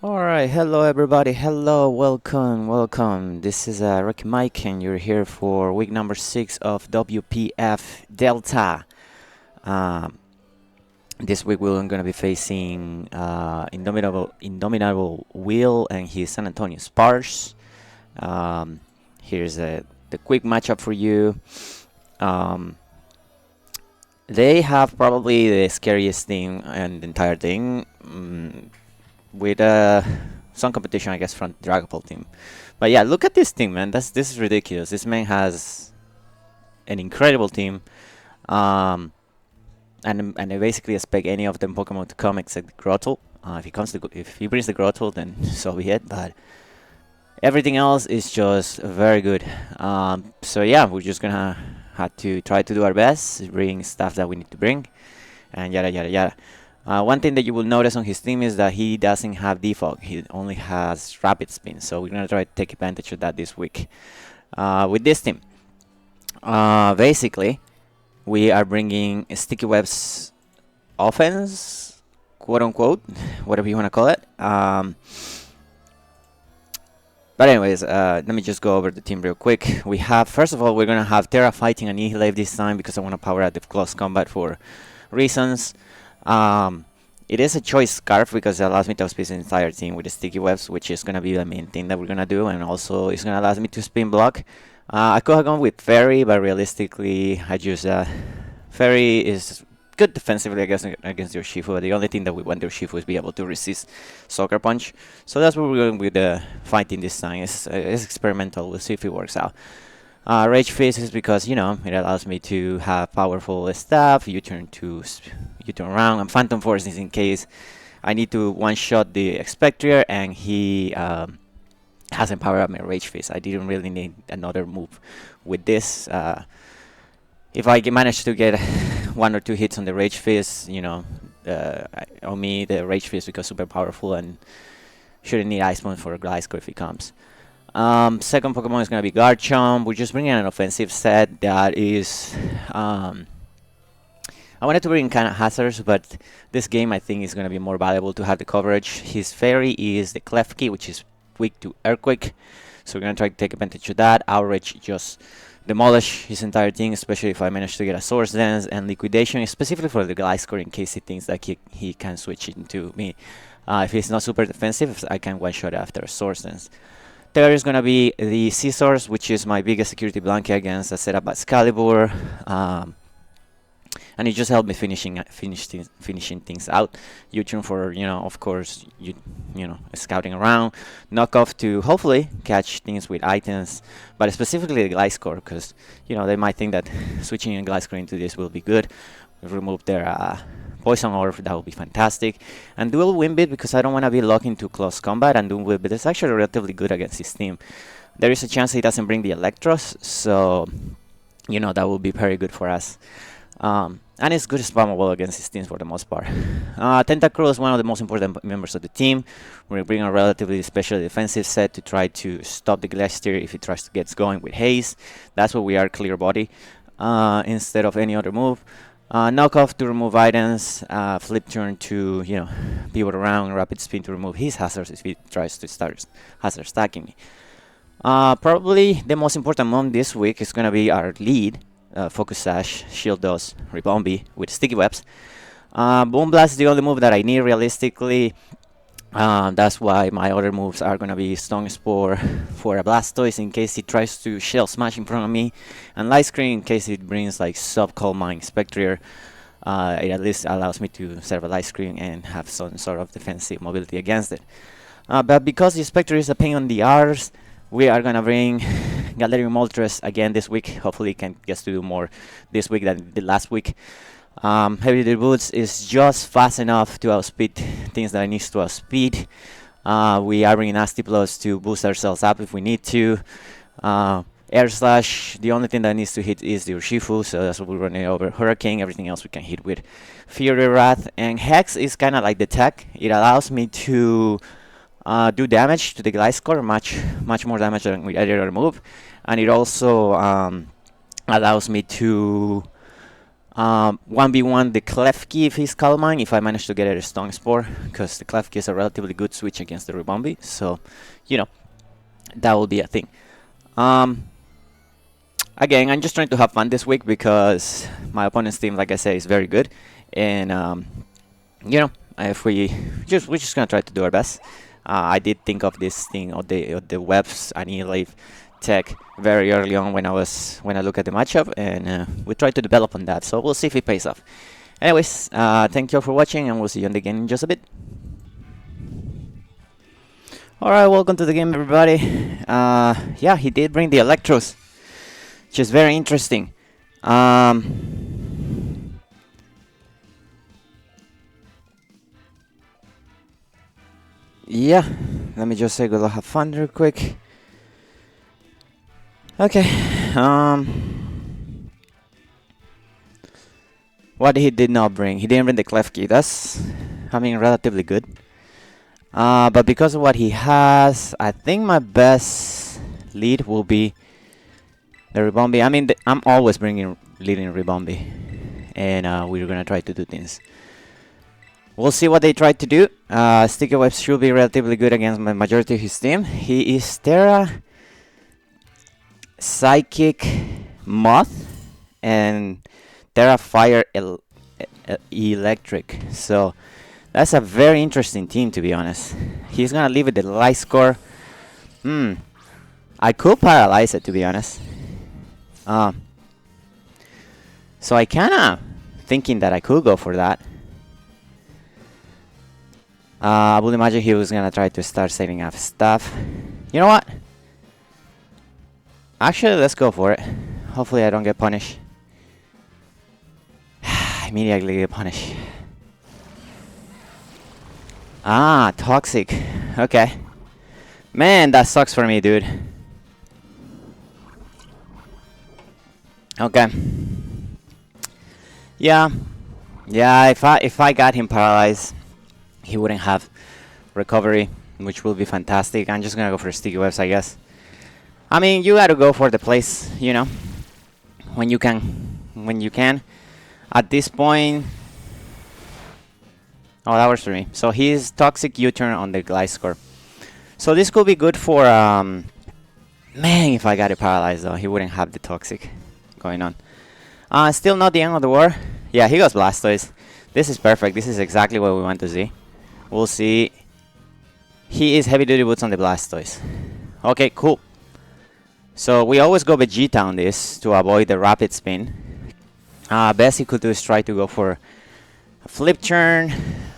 Alright, hello everybody, hello, welcome. This is Ricky Mike, and you're here for week number 6 of WPF Delta. Um, this week we're going to be facing Indomitable Will and his San Antonio Sparce. Here's the quick matchup for you. Um, they have probably the scariest thing and the entire thing. With some competition, I guess, from the Dragapult team. But yeah, look at this team, man. This is ridiculous. This man has an incredible team, um, and I basically expect any of them Pokemon to come except Grottle. If he brings the Grottle, then so be it. But everything else is just very good. So yeah, we're just gonna have to try to do our best, bring stuff that we need to bring, and yada yada yada. One thing that you will notice on his team is that he doesn't have defog. He only has rapid spin. So we're going to try to take advantage of that this week. With this team, basically, we are bringing Sticky Webs offense, quote unquote, whatever you want to call it. But anyways, let me just go over the team real quick. We have, first of all, we're going to have Terra fighting Annihilate this time because I want to power out the close combat for reasons. It is a choice scarf because it allows me to outspeed the entire team with the sticky webs, which is gonna be the main thing that we're gonna do, and also it's gonna allow me to spin block. I could have gone with Fairy, but realistically, I just Fairy is good defensively against your Shifu. The only thing that we want your Shifu is be able to resist Soccer Punch. So that's what we're going with the fighting this time. It's experimental. We'll see if it works out. Rage Fist is because, it allows me to have powerful stuff. You turn around, and Phantom Force is in case I need to one-shot the Expectrier and he hasn't powered up my Rage Fist. I didn't really need another move with this. If I manage to get 1 or 2 hits on the Rage Fist, on me, the Rage Fist becomes super powerful and shouldn't need Ice Moon for a Gliscor if he comes. Second Pokemon is going to be Garchomp. We're just bringing an offensive set that is... I wanted to bring kind of hazards, but this game I think is going to be more valuable to have the coverage. His Fairy is the Klefki, which is weak to Earthquake. So we're going to try to take advantage of that. Outrage just demolish his entire thing, especially if I manage to get a Source Dance, and Liquidation, specifically for the Gliscor in case he thinks that he can switch into me. If he's not super defensive, I can one-shot after a Source Dance. There is going to be the Scissors, which is my biggest security blanket against a setup by Excalibur. And it just helped me finishing things out. U-turn for, of course, scouting around. Knockoff to hopefully catch things with items, but specifically the Gliscor, because, they might think that switching a Gliscor into this will be good. Remove their Poison Orb, that would be fantastic. And Dual Wimbit, because I don't want to be locked into close combat, and Dual Wimbit is actually relatively good against his team. There is a chance he doesn't bring the Electros, so, that will be very good for us. And it's good spammable against his teams for the most part. Tentacruel is one of the most important members of the team. We're going to bring a relatively special defensive set to try to stop the Glacier if he tries to get going with Haze. That's what we are, Clear Body, instead of any other move. Knockoff to remove items, Flip Turn to, pivot around, Rapid Spin to remove his hazards if he tries to start hazard stacking me. Probably the most important move this week is going to be our lead. Focus Sash, Shield Dust, Ribombi with Sticky Webs. Boom Blast is the only move that I need realistically. That's why my other moves are going to be Stone Spore for a Blastoise in case he tries to Shell Smash in front of me, and Light Screen in case it brings like Sub-Calm Mine Spectrier. It at least allows me to serve a Light Screen and have some sort of defensive mobility against it. But because the Spectrier is a pain on the arse, we are going to bring Galarian Moltres again this week. Hopefully can get to do more this week than the last week. Heavy Duty Boots is just fast enough to outspeed things that I need to outspeed. We are bringing Nasty Plus to boost ourselves up if we need to. Air Slash, the only thing that needs to hit is the Urshifu, so that's what we're running over. Hurricane, everything else we can hit with Fury Wrath. And Hex is kind of like the tech. It allows me to do damage to the Gliscor, much more damage than with any other move, and it also allows me to 1v1 the Klefki if he's Calmine, if I manage to get a Stone Spore, because the Klefki is a relatively good switch against the Ribombi, so, you know, that will be a thing. Again, I'm just trying to have fun this week because my opponent's team, like I said, is very good, and you know, if we're just gonna try to do our best. I did think of this thing of the WEBS Annihilate tech very early on when I look at the matchup, and we try to develop on that. So we'll see if it pays off. Anyways, thank you all for watching, and we'll see you in the game in just a bit. Alright, welcome to the game, everybody. Yeah, he did bring the Electros, which is very interesting. Yeah, let me just say go have fun real quick. Okay, what he did not bring, he didn't bring the Klefki. That's, I mean, relatively good. But because of what he has, I think my best lead will be the Ribombi. I mean, I'm always leading Ribombi, and we're gonna try to do things. We'll see what they try to do. Sticky Webs should be relatively good against the majority of his team. He is Terra, Psychic, Moth, and Terra Fire Electric. So that's a very interesting team, to be honest. He's gonna leave it the light score. I could paralyze it, to be honest. So I kinda thinking that I could go for that. I would imagine he was gonna try to start setting up stuff. You know what? Actually, let's go for it. Hopefully I don't get punished. Immediately get punished. Ah, toxic. Okay. Man, that sucks for me, dude. Okay. Yeah. Yeah, if I got him paralyzed, he wouldn't have recovery, which will be fantastic. I'm just gonna go for Sticky Webs, I guess. I mean, you gotta go for the place, you know, when you can. At this point, oh, that works for me. So he's Toxic U-turn on the Glide score. So this could be good for, man, if I got it paralyzed though, he wouldn't have the Toxic going on. Still not the end of the war. Yeah, he goes Blastoise. This is perfect. This is exactly what we want to see. We'll see. He is Heavy Duty Boots on the Blastoise. Okay, cool. So we always go Vegeta on this to avoid the rapid spin. Best he could do is try to go for a flip turn.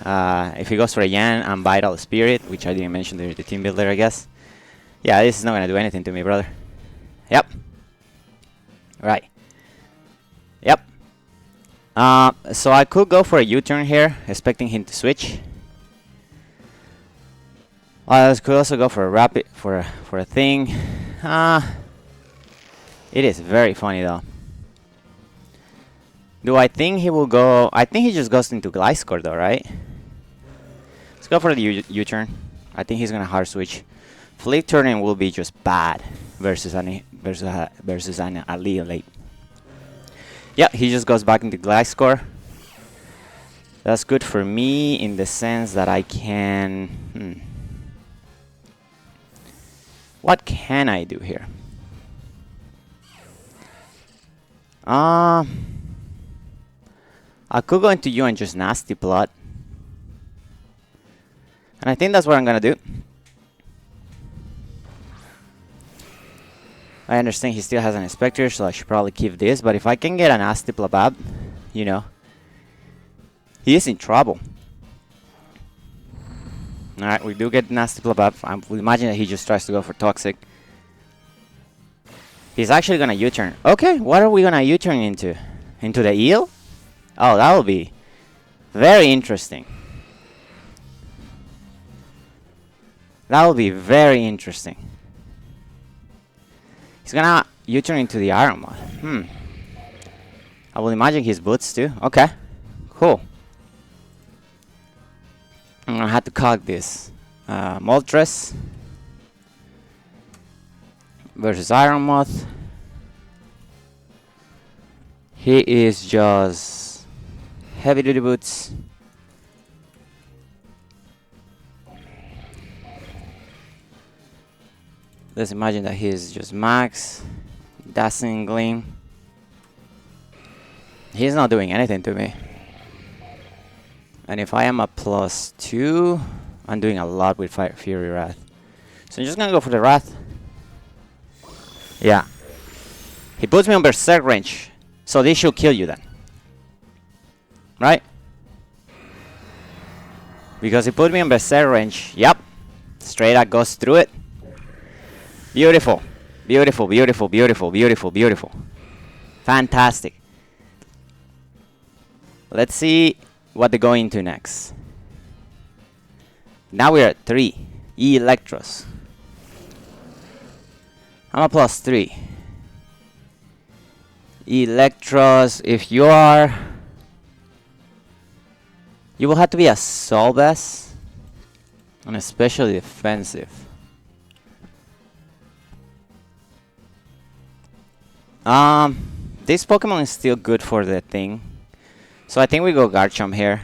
If he goes for a Yan and Vital Spirit, which I didn't mention the team builder, I guess. Yeah, this is not gonna do anything to me, brother. Yep. Right. Yep. So I could go for a U-turn here, expecting him to switch. I could also go for a rapid for a thing. It is very funny though. Do I think he will go? I think he just goes into Gliscor though, right? Let's go for the U-turn. I think he's gonna hard switch. Flip turning will be just bad versus an Annihilate. Yeah, he just goes back into Gliscor. That's good for me in the sense that I can. What can I do here? I could go into you and just Nasty Plot. And I think that's what I'm gonna do. I understand he still has an Inspector, so I should probably keep this. But if I can get a Nasty Plabab, you know, he is in trouble. Alright, we do get Nasty Plabab. I would imagine that he just tries to go for Toxic. He's actually gonna U-turn. Okay, what are we gonna U-turn into? Into the eel? Oh, that will be very interesting. That will be very interesting. He's gonna U-turn into the Iron Mod. I will imagine his boots too. Okay, cool. I'm gonna have to cog this. Moltres versus Iron Moth. He is just heavy duty boots. Let's imagine that he is just max. Dazzling gleam. He's not doing anything to me. And if I am a +2, I'm doing a lot with Fire Fury Wrath. So I'm just gonna go for the Wrath. Yeah. He puts me on Berserk range. So this should kill you then. Right? Because he put me on Berserk range. Yep. Straight up goes through it. Beautiful. Beautiful, beautiful, beautiful, beautiful, beautiful. Fantastic. Let's see what they go into next. Now we're at 3. Electros. I'm a +3. Electros, if you are... You will have to be a Solbes. And especially defensive. This Pokemon is still good for the thing. So I think we go Garchomp here.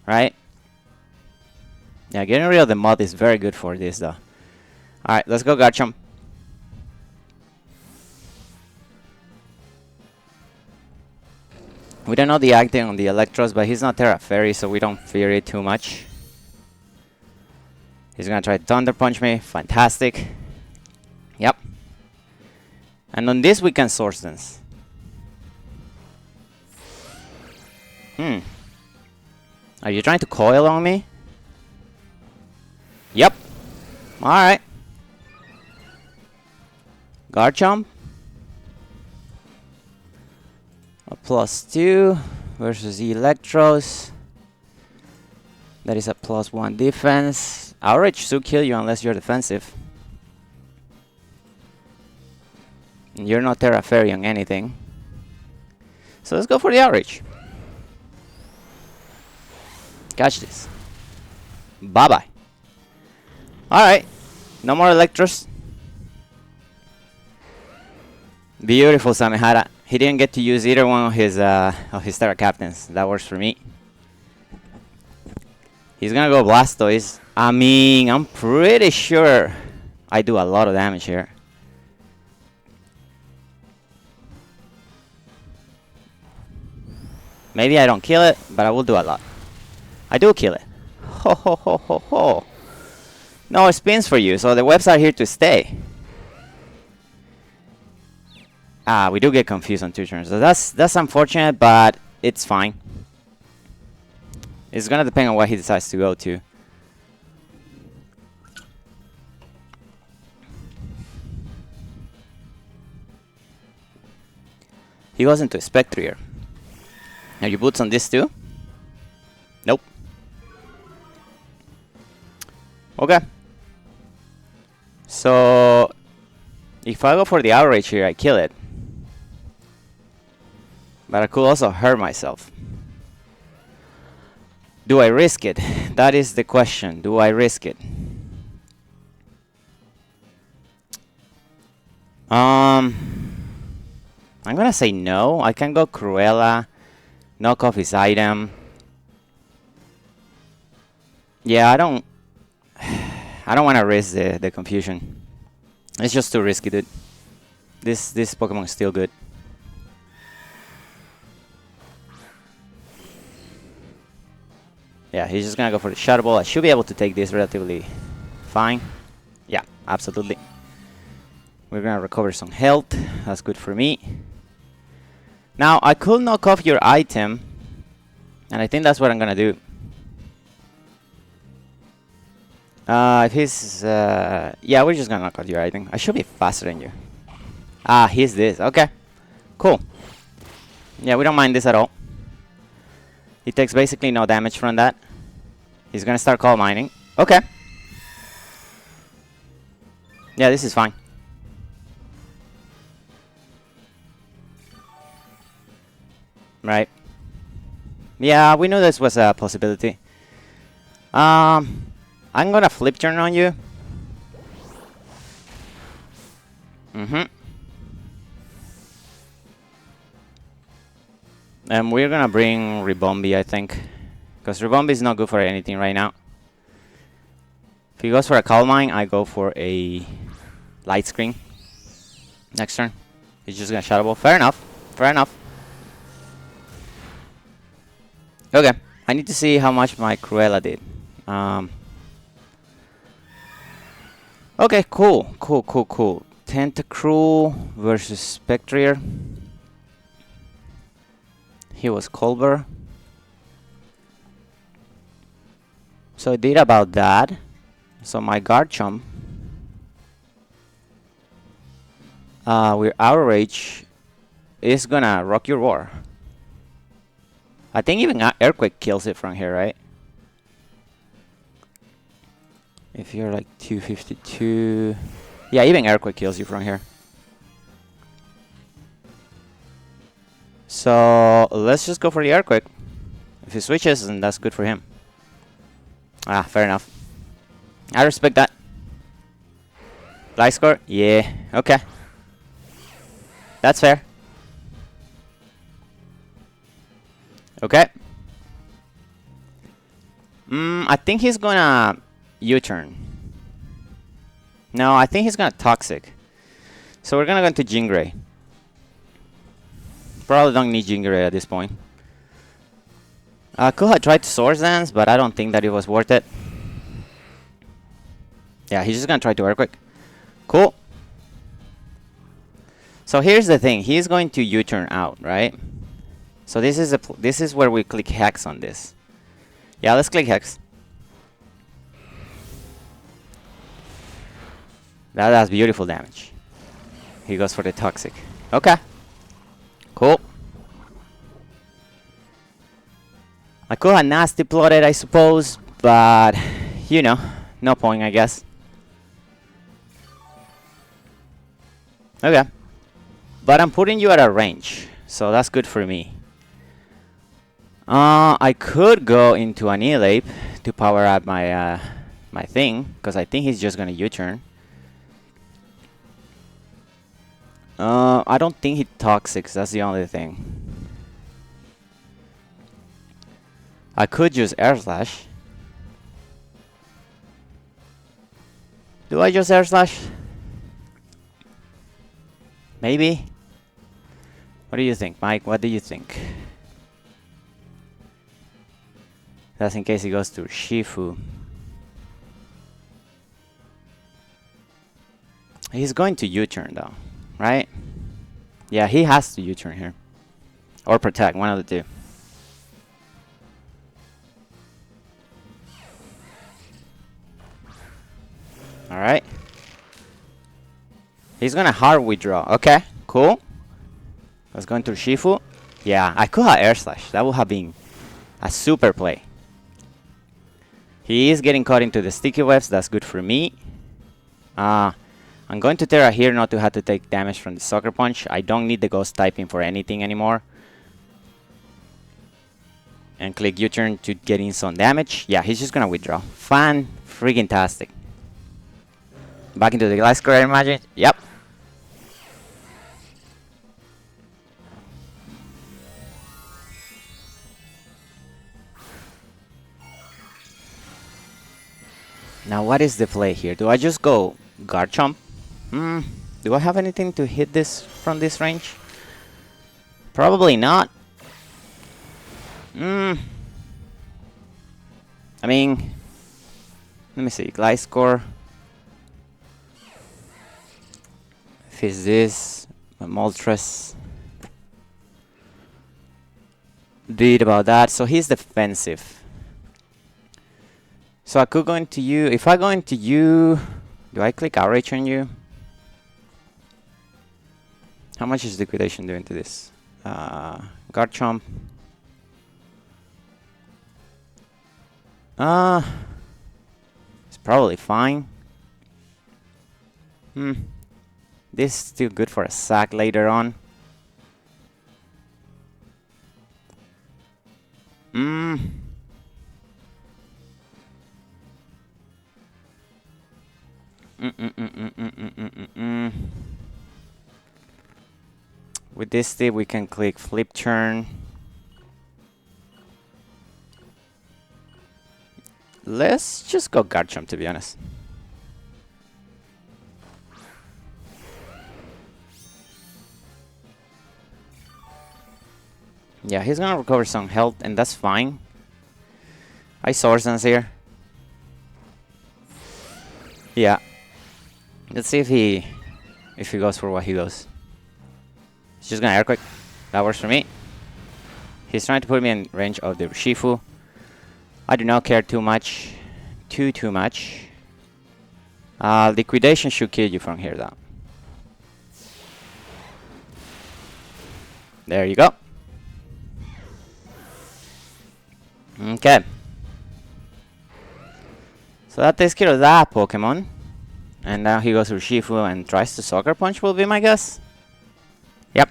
Right? Yeah, getting rid of the mud is very good for this though. Alright, let's go Garchomp. We don't know the acting on the Electros, but he's not Terra Fairy, so we don't fear it too much. He's gonna try to Thunder Punch me. Fantastic. Yep. And on this we can Source Dance. Are you trying to coil on me? Yep. Alright. Garchomp. A +2 versus Electros. That is a +1 defense. Outrage should kill you unless you're defensive. And you're not Terra Fairy on anything. So let's go for the Outrage. Catch this. Bye-bye. Alright. No more Electros. Beautiful, Samehara. He didn't get to use either one of his Terra Captains. That works for me. He's gonna go Blastoise. I mean, I'm pretty sure I do a lot of damage here. Maybe I don't kill it, but I will do a lot. I do kill it. Ho ho ho ho ho. No spins for you, so the webs are here to stay. Ah, we do get confused on 2 turns. So that's unfortunate, but it's fine. It's gonna depend on what he decides to go to. He goes into Spectrier. Are you boots on this too? Nope. Okay. So if I go for the Outrage here, I kill it. But I could also hurt myself. Do I risk it? That is the question. Do I risk it? I'm gonna say no. I can go Cruella, knock off his item. Yeah, I don't want to risk the confusion. It's just too risky, dude. This Pokemon is still good. Yeah, he's just gonna go for the Shadow Ball. I should be able to take this relatively fine. Yeah, absolutely. We're gonna recover some health. That's good for me. Now, I could knock off your item, and I think that's what I'm gonna do. If he's... yeah, we're just gonna knock off your item. I should be faster than you. Ah, he's this. Okay. Cool. Yeah, we don't mind this at all. He takes basically no damage from that. He's gonna start Coal Mining. Okay. Yeah, this is fine. Right. Yeah, we knew this was a possibility. I'm gonna Flip Turn on you. And we're gonna bring Ribombi, I think. Because Ribombi is not good for anything right now. If he goes for a Calm Mind, I go for a Light Screen. Next turn. He's just gonna Shadow Ball. Fair enough. Fair enough. Okay. I need to see how much my Cruella did. Okay, cool. Cool. Tentacruel versus Spectrier. He was Culver. So I did about that. So my Garchomp with Outrage is gonna Rock Your Roar. I think even Earthquake kills it from here, right? If you're like 252... Yeah, even Earthquake kills you from here. So let's just go for the Earthquake. If he switches, then that's good for him. Ah, fair enough. I respect that. Light score? Yeah, okay. That's fair. Okay. I think he's gonna U-turn. No, I think he's gonna Toxic. So we're gonna go into Jingray. Probably don't need Jingray at this point. Could have tried to Swords Dance, but I don't think that it was worth it. Yeah, he's just gonna try to Earthquake. Cool. So here's the thing. He's going to U-turn out, right? So this is where we click Hex on this. Yeah, let's click Hex. That does beautiful damage. He goes for the Toxic. Okay. Cool. I could have Nasty Plotted, I suppose, but you know, no point, I guess. Okay. But I'm putting you at a range, so that's good for me. I could go into Annihilate to power up my my thing, because I think he's just gonna U-turn. I don't think he Toxics, that's the only thing. I could use Air Slash. Do I use Air Slash? Maybe? What do you think, Mike? What do you think? That's in case he goes to Shifu. He's going to U-turn though, right? Yeah, he has to U-turn here. Or Protect, one of the two. Alright. He's gonna hard withdraw. Okay, cool. Let's go into Shifu. Yeah, I could have Air Slash. That would have been a super play. He is getting caught into the sticky webs. That's good for me. I'm going to Terra here not to have to take damage from the Sucker Punch. I don't need the Ghost typing for anything anymore. And click U-turn to get in some damage. Yeah, he's just gonna withdraw. Fan-freaking-tastic. Back into the Glass Square, imagine. Yep. Now what is the play here? Do I just go Garchomp? Do I have anything to hit this from this range? Probably not. I mean, let me see. Gliscor. If it's this, Moltres. Did about that. So he's defensive. So I could go into you. If I go into you, do I click Outrage on you? How much is Liquidation doing to this? Garchomp. It's probably fine. This is still good for a sack later on. With this tip, we can click Flip Turn. Let's just go Garchomp, to be honest. Yeah, he's gonna recover some health, and that's fine. I Swords Dance here. Yeah. Let's see if he goes for what he goes. He's just gonna Earthquake. That works for me. He's trying to put me in range of the Shifu. I do not care too much. Too much. Liquidation should kill you from here, though. There you go. Okay. So that takes care of that Pokemon. And now he goes to Shifu and tries to Sucker Punch, will be my guess. Yep.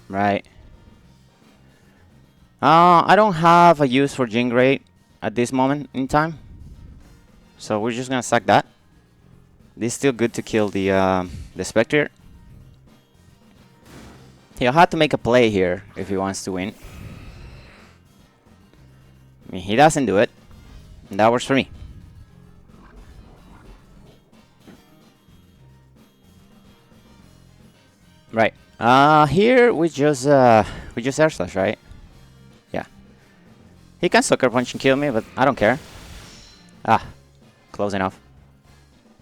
Right. I don't have a use for Jingrate at this moment in time. So we're just gonna sack that. This is still good to kill the Spectre. He'll have to make a play here if he wants to win. I mean, he doesn't do it. And that works for me. Right. Here we just Air Slash, right? Yeah. He can Sucker Punch and kill me, but I don't care. Ah, close enough.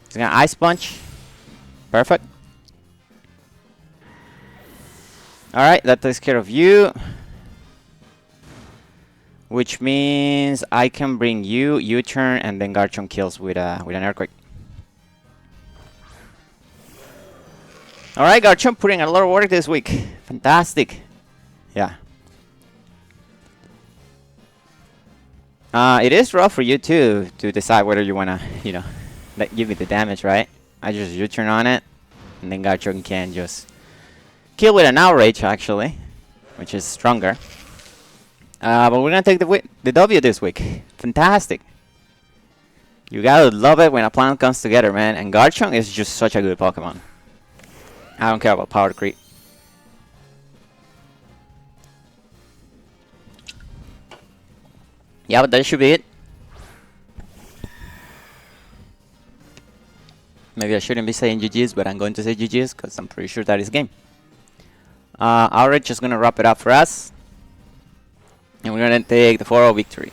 He's gonna Ice Punch. Perfect. Alright, that takes care of you. Which means I can bring you, U-turn, and then Garchomp kills with an Earthquake. Alright, Garchomp putting a lot of work this week. Fantastic. Yeah. It is rough for you too to decide whether you wanna, give me the damage, right? I just U-turn on it, and then Garchomp can just kill with an Outrage, actually, which is stronger. But we're gonna take the W this week. Fantastic. You gotta love it when a plan comes together, man. And Garchomp is just such a good Pokemon. I don't care about power creep. Yeah, but that should be it. Maybe I shouldn't be saying GG's, but I'm going to say GG's because I'm pretty sure that is game. Outrage is gonna wrap it up for us. And we're gonna take the 4-0 victory.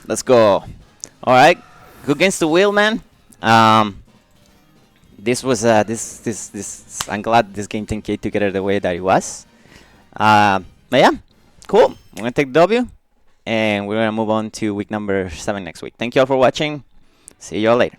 Let's go. Alright. Good against the wheel, man. This was this I'm glad this game came together the way that it was. But yeah, cool. We're gonna take the W, and we're gonna move on to week number 7 next week. Thank you all for watching. See you all later.